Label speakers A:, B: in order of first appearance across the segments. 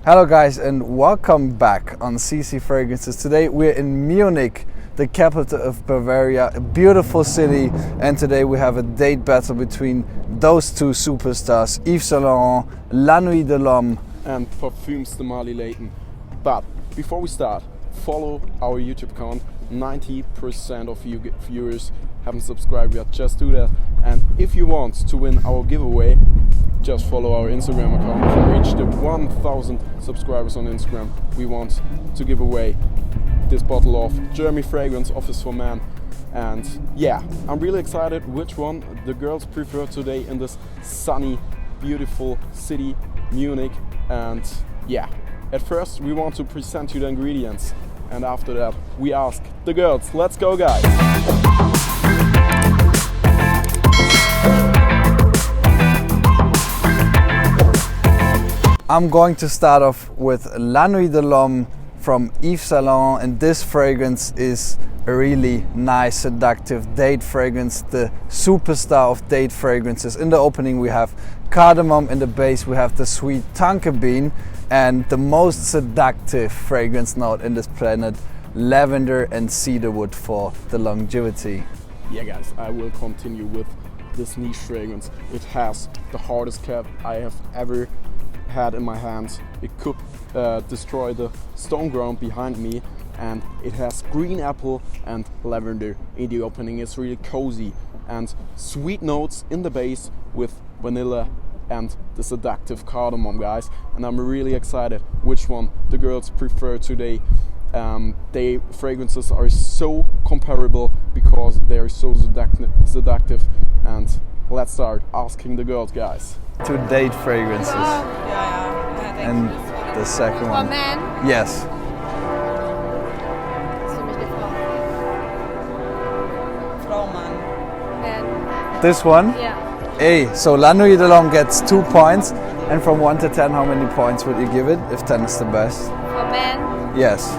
A: Hello guys and welcome back on CC Fragrances. Today we're in Munich, the capital of Bavaria, a beautiful city, and today we have a date battle between those two superstars, Yves Saint Laurent, La Nuit de l'Homme
B: and Parfums de Layton. But before we start, follow our YouTube account. 90% of you viewers haven't subscribed yet, just do that. And if you want to win our giveaway, just follow our Instagram account. If we reach the 1000 subscribers on Instagram, we want to give away this bottle of German fragrance Office for Men. And yeah, I'm really excited which one the girls prefer today in this sunny, beautiful city, Munich. And yeah, at first we want to present you the ingredients, and after that we ask the girls. Let's go, guys!
A: I'm going to start off with La Nuit de l'Homme from Yves Saint Laurent, and this fragrance is a really nice, seductive date fragrance, the superstar of date fragrances. In the opening we have cardamom, in the base we have the sweet tonka bean, and the most seductive fragrance note in this planet, lavender and cedarwood for the longevity.
B: Yeah guys, I will continue with this niche fragrance. It has the hardest cap I have ever had in my hands. It could destroy the stone ground behind me, and it has green apple and lavender in the opening. It's really cozy and sweet notes in the base with vanilla and the seductive cardamom, guys. And I'm really excited which one the girls prefer today. They fragrances are so comparable because they are so seductive. And let's start asking the girls, guys.
A: Two date fragrances. And the second one.
C: For men?
A: Yes.
C: Men.
A: This one?
C: Yeah.
A: A. So La Nuit de l'Homme gets 2 points. And from 1 to 10, how many points would you give it if 10 is the best?
C: For men?
A: Yes.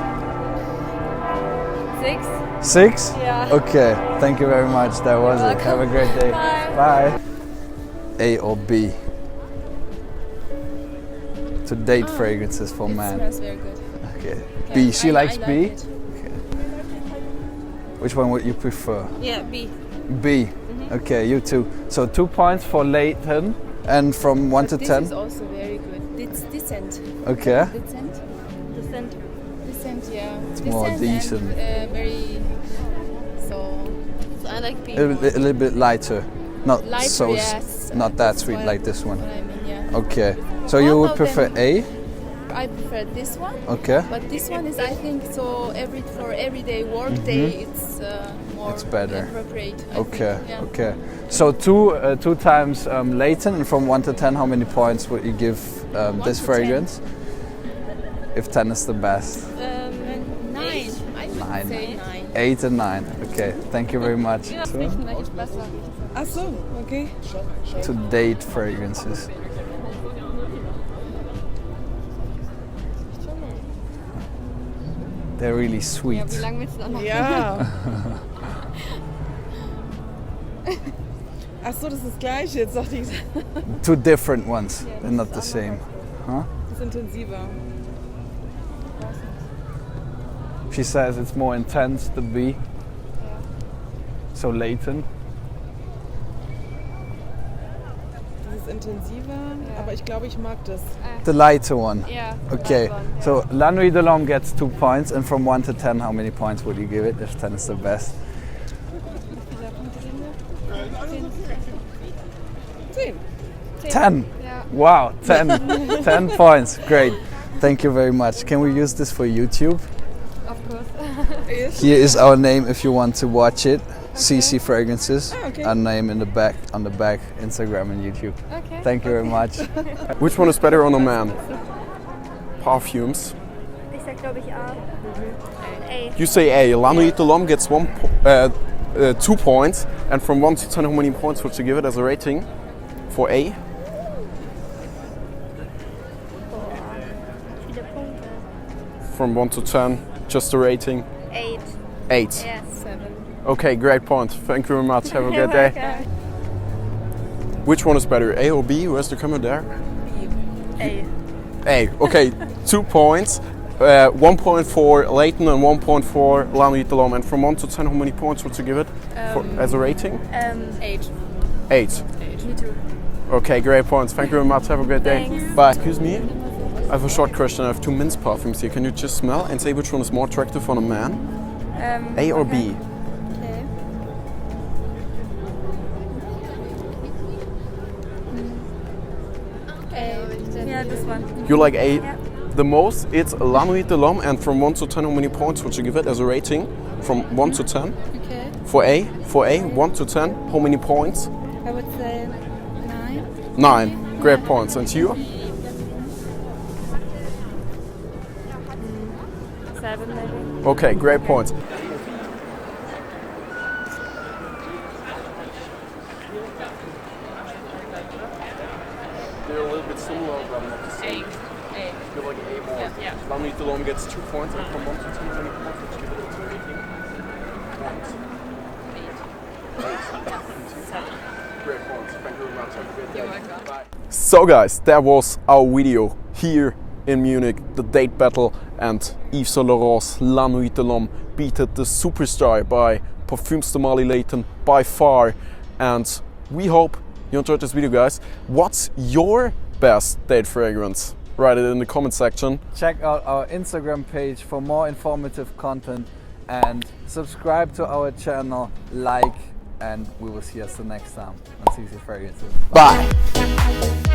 C: 6?
A: 6?
C: Yeah.
A: Okay, thank you very much. That was it. Have a great day.
C: Bye.
A: Bye. A or B? To date fragrances for
D: It
A: men.
D: smells very good.
A: Okay. B. She likes
D: I
A: B?
D: like it.
A: Okay. Which one would you prefer?
D: Yeah, B.
A: B. Okay, you too. So 2 points for Layton, and from 1 to
D: This
A: 10?
D: is also very good. It's decent.
A: Okay.
D: Decent?
C: Decent.
D: Decent, yeah.
A: It's more decent.
D: And, very... So I like B.
A: A little bit lighter. Not
D: Lighter,
A: so,
D: yes.
A: not that
D: That's
A: sweet
D: what-
A: like this one.
D: What I mean, yeah.
A: Okay. So you would prefer A?
D: I prefer this one.
A: Okay.
D: But this one is, I think, so for everyday work day, it's more
A: It's better.
D: appropriate. I
A: Okay,
D: think, yeah.
A: okay. So two times Layton, and from 1 to 10, how many points would you give this
D: to
A: fragrance? If 10 is the best.
D: 9. I would
A: 9.
D: say 9.
A: 8 and 9. Okay, thank you very much.
D: Ach so, okay.
A: To date fragrances. They're really sweet.
C: Wie lange willst du noch machen?
E: Ja. Ach so, das ist das Gleiche. Jetzt dachte ich,
A: Two different ones. They're not the same. Huh?
E: das ist intensiver.
A: She says it's more intense, the B. So Layton.
E: Das ist intensiver, aber ich glaube, ich mag das.
A: The lighter one.
C: Yeah.
A: Okay,
C: that one.
A: so La Nuit de l'Homme gets 2 points, and from 1 to 10, how many points would you give it if 10 is the best?
E: 10.
A: 10!
C: Yeah.
A: Wow, 10! 10 points, great. Thank you very much. Can we use this for YouTube?
C: Of course.
A: Here is our name if you want to watch it. CC Fragrances.
E: okay.
A: Our name in the back, on the back, Instagram and YouTube.
C: Okay.
A: Thank you very much.
B: Which one is better on a man? Parfums.
C: Ich sag, glaube ich, A. A.
B: You say A. La Nuit de l'Homme gets 2 points, and from 1 to 10, how many points would you give it as a rating for A?
C: Viele Punkte.
B: From 1 to 10, just a rating.
C: 8.
B: 8.
C: Yes.
D: 7.
B: Okay, great point. Thank you very much. Have a good day. Which one is better, A or B? Where's the camera there?
D: A.
B: A. Okay, 2 points. 1 point for Layton and 1 point for La Nuit de l'Homme. And from 1 to 10, how many points would you give it as a rating?
D: 8.
B: 8.
C: Me too.
B: Okay, great points. Thank you very much. Have a great day.
C: Thanks.
B: Bye. Excuse me. I have a short question. I have 2 men's perfumes here. Can you just smell and say which one is more attractive on a man? A or B?
D: Okay.
C: Yeah, this one.
B: You like A
C: Yeah.
B: the most? It's La Nuit de l'Homme. And from 1 to 10, how many points would you give it as a rating? From 1 to 10?
D: Okay.
B: For A, 1 to 10, how many points?
D: I would say 9.
B: 9. Great points. And you?
C: 7 maybe.
B: Okay, great points. They're a little bit similar, but not the same.
F: A.
B: You're like A more.
F: Yeah.
B: La Nuit de l'Homme gets 2 points, and from 1 to 10, how many points would you give it as a rating? Points. 8. Great points. Thank you very much. Have a great day.
F: You're welcome.
B: Bye. So guys, that was our video here in Munich, the date battle, and Yves Saint Laurent's La Nuit de l'Homme beat the superstar by Parfums de Marly Layton by far. And we hope you enjoyed this video, guys. What's your best date fragrance? Write it in the comment section.
A: Check out our Instagram page for more informative content and subscribe to our channel, like, and we will see us the next time on CC Fragrances.
B: Bye.